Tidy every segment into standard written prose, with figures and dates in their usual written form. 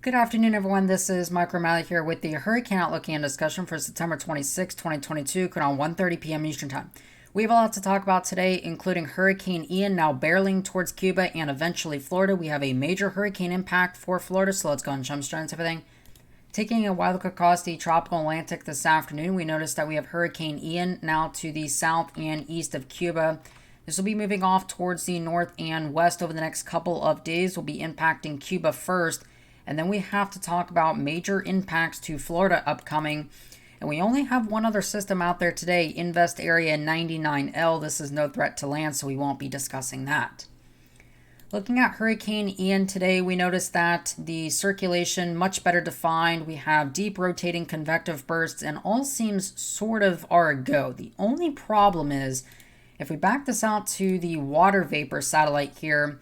Good afternoon, everyone. This is Mike O'Malley here with the Hurricane Outlook and discussion for September 26, 2022, around 1:30 p.m. Eastern Time. We have a lot to talk about today, including Hurricane Ian now barreling towards Cuba and eventually Florida. We have a major hurricane impact for Florida, so let's go and jump straight into everything. Taking a wide look across the tropical Atlantic this afternoon, we noticed that we have Hurricane Ian now to the south and east of Cuba. This will be moving off towards the north and west over the next couple of days. Will be impacting Cuba first. And then we have to talk about major impacts to Florida upcoming. And we only have one other system out there today, Invest Area 99L. This is no threat to land, so we won't be discussing that. Looking at Hurricane Ian today, we noticed that the circulation much better defined. We have deep rotating convective bursts, and all seems sort of are a go. The only problem is, if we back this out to the water vapor satellite here,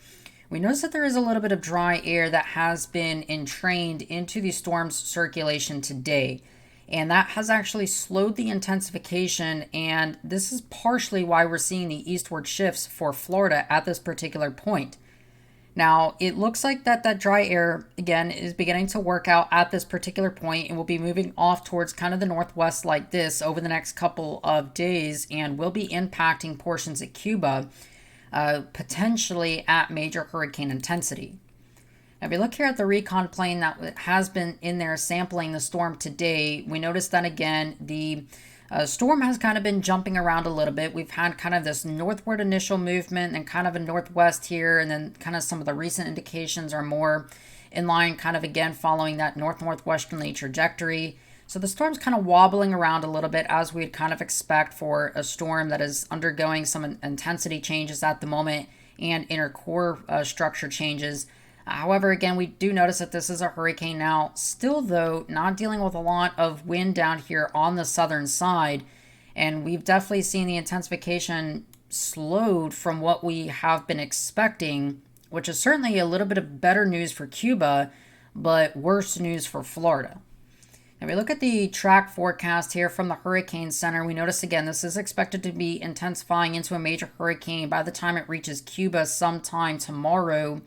we notice that there is a little bit of dry air that has been entrained into the storm's circulation today. And that has actually slowed the intensification, and this is partially why we're seeing the eastward shifts for Florida at this particular point. Now, it looks like that dry air, again, is beginning to work out at this particular point and will be moving off towards kind of the northwest like this over the next couple of days and will be impacting portions of Cuba, potentially at major hurricane intensity. Now, if you look here at the recon plane that has been in there sampling the storm today, we notice that again, the storm has kind of been jumping around a little bit. We've had kind of this northward initial movement and kind of a northwest here, and then kind of some of the recent indications are more in line, kind of again following that north-northwesterly trajectory. So the storm's kind of wobbling around a little bit as we'd kind of expect for a storm that is undergoing some intensity changes at the moment and inner core structure changes. However, again, we do notice that this is a hurricane now. Still, though, not dealing with a lot of wind down here on the southern side. And we've definitely seen the intensification slowed from what we have been expecting, which is certainly a little bit of better news for Cuba, but worse news for Florida. If we look at the track forecast here from the Hurricane Center, we notice again this is expected to be intensifying into a major hurricane by the time it reaches Cuba sometime tomorrow.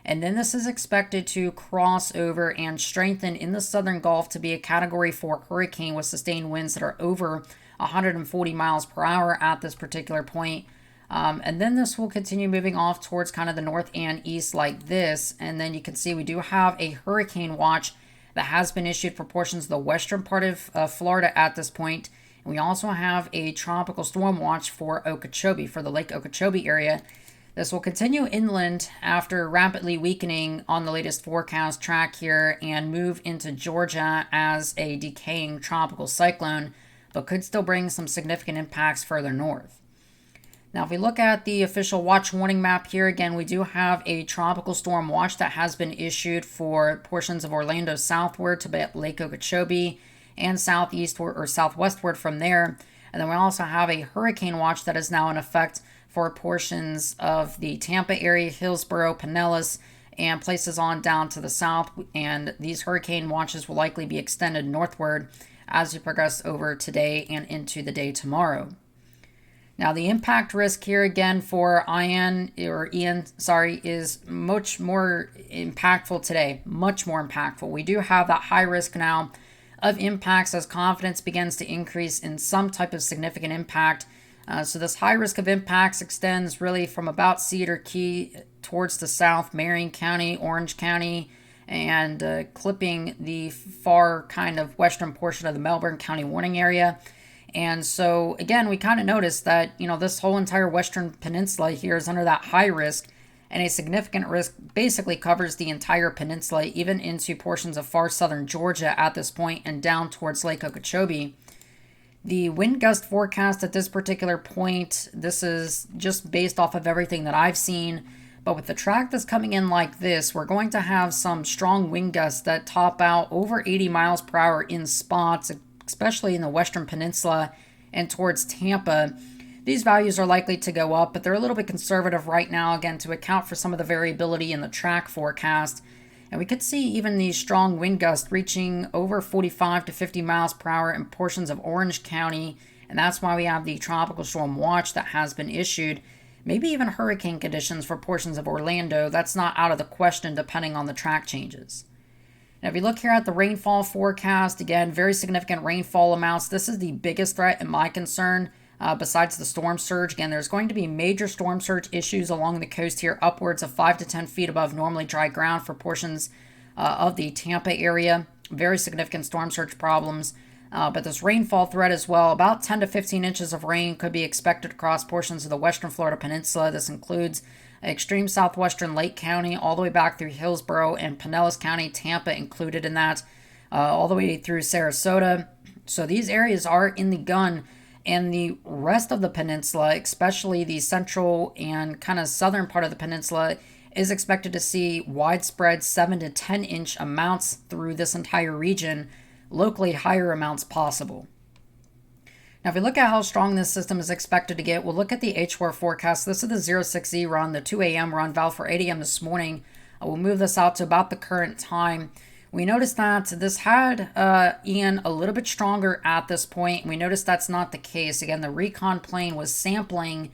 And then this is expected to cross over and strengthen in the southern Gulf to be a Category 4 hurricane with sustained winds that are over 140 miles per hour at this particular point. And then this will continue moving off towards kind of the north and east like this. And then you can see we do have a hurricane watch that has been issued for portions of the western part of Florida at this point. And we also have a tropical storm watch for Okeechobee, for the Lake Okeechobee area. This will continue inland after rapidly weakening on the latest forecast track here and move into Georgia as a decaying tropical cyclone, but could still bring some significant impacts further north. Now, if we look at the official watch warning map here, again, we do have a tropical storm watch that has been issued for portions of Orlando southward to Lake Okeechobee and southeastward or southwestward from there. And then we also have a hurricane watch that is now in effect for portions of the Tampa area, Hillsborough, Pinellas, and places on down to the south. And these hurricane watches will likely be extended northward as we progress over today and into the day tomorrow. Now, the impact risk here again for Ian, is much more impactful today. Much more impactful. We do have that high risk now of impacts as confidence begins to increase in some type of significant impact. So this high risk of impacts extends really from about Cedar Key towards the south, Marion County, Orange County, and clipping the far kind of western portion of the Melbourne County warning area. And so, again, we kind of noticed that, this whole entire western peninsula here is under that high risk, and a significant risk basically covers the entire peninsula, even into portions of far southern Georgia at this point and down towards Lake Okeechobee. The wind gust forecast at this particular point, this is just based off of everything that I've seen, but with the track that's coming in like this, we're going to have some strong wind gusts that top out over 80 miles per hour in spots, especially in the western peninsula and towards Tampa. These values are likely to go up, but they're a little bit conservative right now, again, to account for some of the variability in the track forecast. And we could see even these strong wind gusts reaching over 45 to 50 miles per hour in portions of Orange County. And that's why we have the tropical storm watch that has been issued. Maybe even hurricane conditions for portions of Orlando. That's not out of the question depending on the track changes. Now, if you look here at the rainfall forecast, again, very significant rainfall amounts. This is the biggest threat in my concern, besides the storm surge. Again, there's going to be major storm surge issues along the coast here, upwards of 5 to 10 feet above normally dry ground for portions of the Tampa area. Very significant storm surge problems. But this rainfall threat as well, about 10 to 15 inches of rain could be expected across portions of the western Florida peninsula. This includes extreme southwestern Lake County, all the way back through Hillsborough and Pinellas County, Tampa included in that, all the way through Sarasota. So these areas are in the gun, and the rest of the peninsula, especially the central and kind of southern part of the peninsula, is expected to see widespread 7 to 10 inch amounts through this entire region, locally higher amounts possible. Now, if we look at how strong this system is expected to get, we'll look at the H4 forecast. This is the 06Z run, the 2 a.m. run, valid for 8 a.m. this morning. We'll move this out to about the current time. We noticed that this had Ian a little bit stronger at this point. We noticed that's not the case. Again, the recon plane was sampling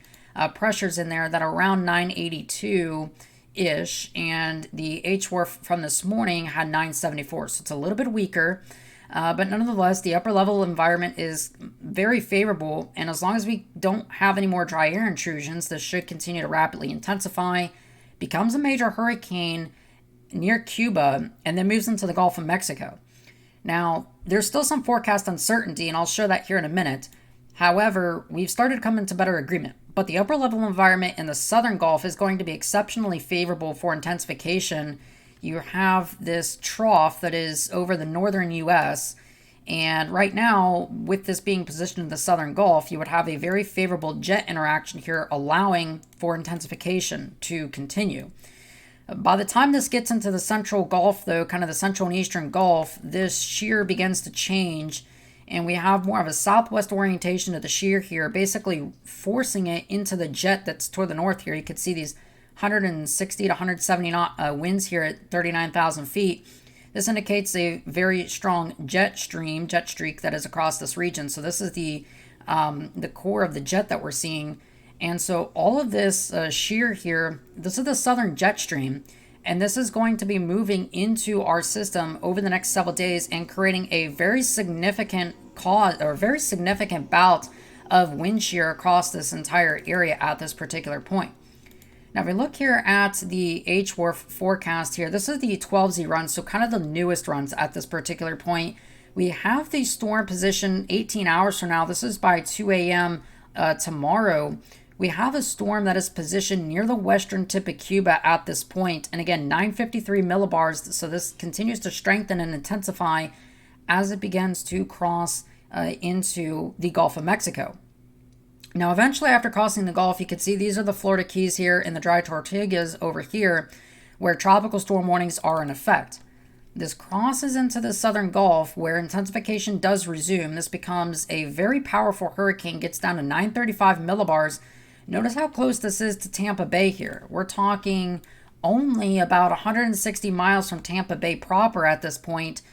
pressures in there that are around 982-ish, and the H4 from this morning had 974, so it's a little bit weaker. But nonetheless, the upper level environment is very favorable, and as long as we don't have any more dry air intrusions, this should continue to rapidly intensify, becomes a major hurricane near Cuba, and then moves into the Gulf of Mexico. Now, there's still some forecast uncertainty, and I'll show that here in a minute. However, we've started to come into better agreement, but the upper level environment in the southern Gulf is going to be exceptionally favorable for intensification. You have this trough that is over the northern U.S., and right now, with this being positioned in the southern Gulf, you would have a very favorable jet interaction here, allowing for intensification to continue. By the time this gets into the central Gulf, though, kind of the central and eastern Gulf, this shear begins to change, and we have more of a southwest orientation of the shear here, basically forcing it into the jet that's toward the north here. You can see these 160 to 170 knot winds here at 39,000 feet. This indicates a very strong jet streak that is across this region. So this is the core of the jet that we're seeing. And so all of this shear here, this is the southern jet stream, and this is going to be moving into our system over the next several days and creating a very significant bout of wind shear across this entire area at this particular point. Now, if we look here at the H4 forecast here, this is the 12Z run, so kind of the newest runs at this particular point. We have the storm position 18 hours from now. This is by 2 a.m. Tomorrow. We have a storm that is positioned near the western tip of Cuba at this point. And again, 953 millibars, so this continues to strengthen and intensify as it begins to cross into the Gulf of Mexico. Now, eventually, after crossing the Gulf, you can see these are the Florida Keys here and the dry Tortugas over here, where tropical storm warnings are in effect. This crosses into the southern Gulf, where intensification does resume. This becomes a very powerful hurricane, gets down to 935 millibars. Notice how close this is to Tampa Bay here. We're talking only about 160 miles from Tampa Bay proper at this point,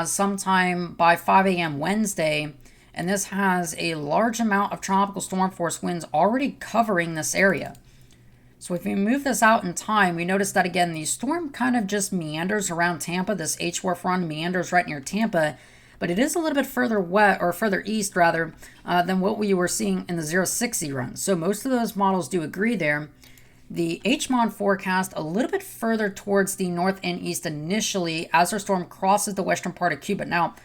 sometime by 5 a.m. Wednesday. And this has a large amount of tropical storm force winds already covering this area. So if we move this out in time, we notice that again, the storm kind of just meanders around Tampa. This H4 run meanders right near Tampa, but it is a little bit further east rather, than what we were seeing in the 06Z run. So most of those models do agree there. The HMON forecast a little bit further towards the north and east initially as our storm crosses the western part of Cuba. Now,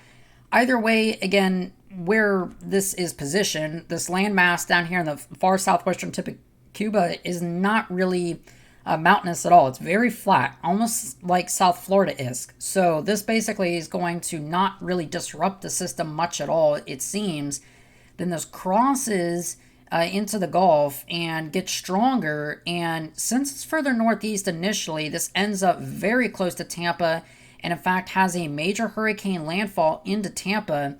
either way, again, where this is positioned, this landmass down here in the far southwestern tip of Cuba is not really mountainous at all. It's very flat, almost like South Florida is. So this basically is going to not really disrupt the system much at all, it seems. Then this crosses into the Gulf and gets stronger. And since it's further northeast initially, this ends up very close to Tampa, and in fact has a major hurricane landfall into Tampa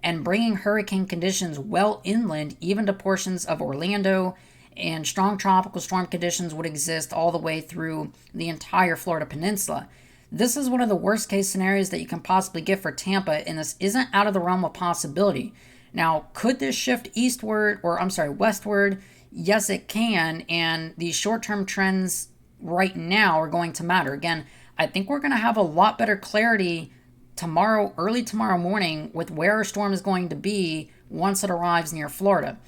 and bringing hurricane conditions well inland, even to portions of Orlando, and strong tropical storm conditions would exist all the way through the entire Florida peninsula. This is one of the worst case scenarios that you can possibly get for Tampa, and this isn't out of the realm of possibility. Now, could this shift westward? Yes, it can, and the short-term trends right now are going to matter. Again, I think we're going to have a lot better clarity tomorrow, early tomorrow morning, with where our storm is going to be once it arrives near Florida.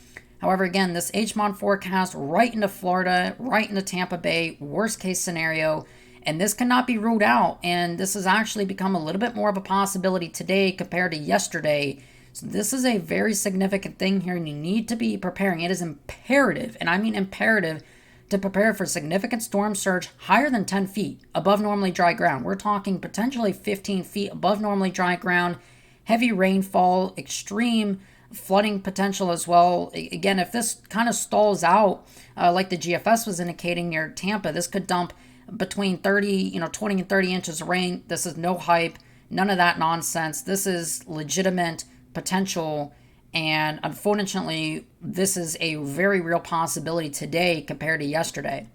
However, again, this HMON forecast right into Florida, right into Tampa Bay, worst case scenario, and this cannot be ruled out. And this has actually become a little bit more of a possibility today compared to yesterday. So this is a very significant thing here, and you need to be preparing. It is imperative, and I mean imperative, to prepare for significant storm surge higher than 10 feet above normally dry ground. We're talking potentially 15 feet above normally dry ground, heavy rainfall, extreme flooding potential as well. Again, if this kind of stalls out, like the GFS was indicating near Tampa, this could dump between 20 and 30 inches of rain. This is no hype, none of that nonsense. This is legitimate potential, and unfortunately, this is a very real possibility today compared to yesterday.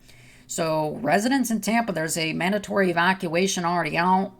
So residents in Tampa, there's a mandatory evacuation already out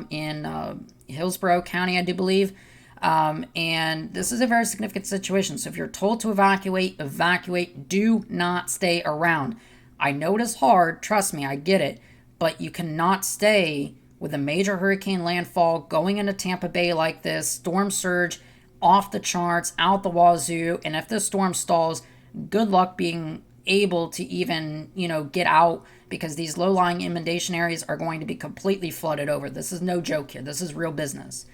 in Hillsborough County, I do believe. And this is a very significant situation. So if you're told to evacuate, evacuate. Do not stay around. I know it is hard. Trust me, I get it. But you cannot stay with a major hurricane landfall going into Tampa Bay like this, storm surge off the charts, out the wazoo. And if this storm stalls, good luck being able to even, get out, because these low-lying inundation areas are going to be completely flooded over. This is no joke here. This is real business.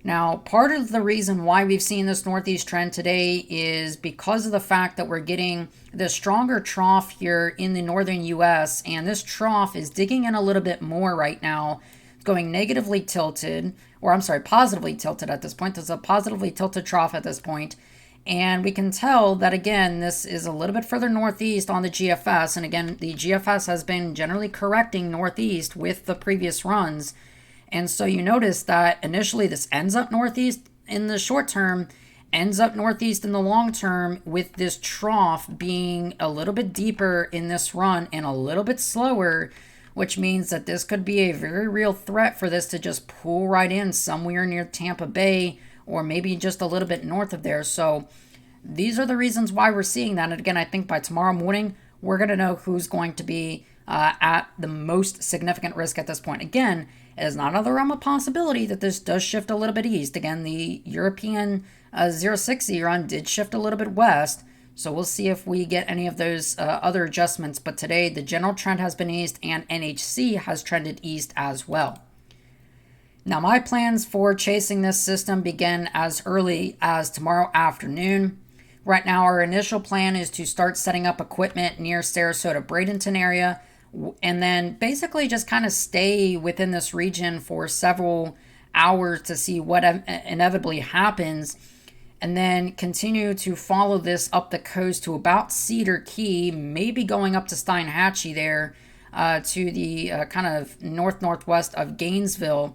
Now, part of the reason why we've seen this northeast trend today is because of the fact that we're getting the stronger trough here in the northern U.S., and this trough is digging in a little bit more right now. It's going negatively tilted, or I'm sorry, positively tilted at this point. There's a positively tilted trough at this point. And we can tell that, again, this is a little bit further northeast on the GFS. And again, the GFS has been generally correcting northeast with the previous runs. And so you notice that initially this ends up northeast in the short term, ends up northeast in the long term, with this trough being a little bit deeper in this run and a little bit slower, which means that this could be a very real threat for this to just pull right in somewhere near Tampa Bay, or maybe just a little bit north of there. So these are the reasons why we're seeing that. And again, I think by tomorrow morning, we're going to know who's going to be at the most significant risk at this point. Again, it is not out of the realm of possibility that this does shift a little bit east. Again, the European 060 run did shift a little bit west. So we'll see if we get any of those other adjustments. But today, the general trend has been east, and NHC has trended east as well. Now, my plans for chasing this system begin as early as tomorrow afternoon. Right now, our initial plan is to start setting up equipment near Sarasota-Bradenton area, and then basically just kind of stay within this region for several hours to see what inevitably happens, and then continue to follow this up the coast to about Cedar Key, maybe going up to Steinhatchee there to the kind of northwest of Gainesville.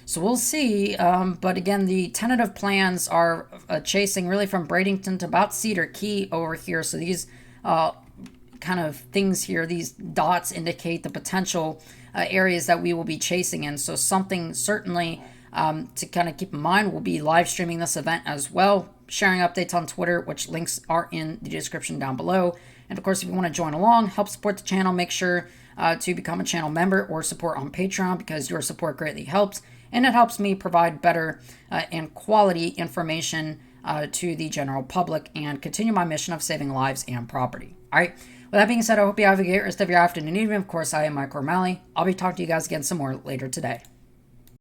So we'll see, but again, the tentative plans are chasing really from Bradenton to about Cedar Key over here. So these kind of things here, these dots indicate the potential areas that we will be chasing in. So something certainly to kind of keep in mind, we'll be live streaming this event as well, sharing updates on Twitter, which links are in the description down below. And of course, if you want to join along, help support the channel, make sure to become a channel member or support on Patreon, because your support greatly helps. And it helps me provide better and quality information to the general public and continue my mission of saving lives and property. All right. With that being said, I hope you have a great rest of your afternoon and evening. Of course, I am Mike O'Malley. I'll be talking to you guys again some more later today.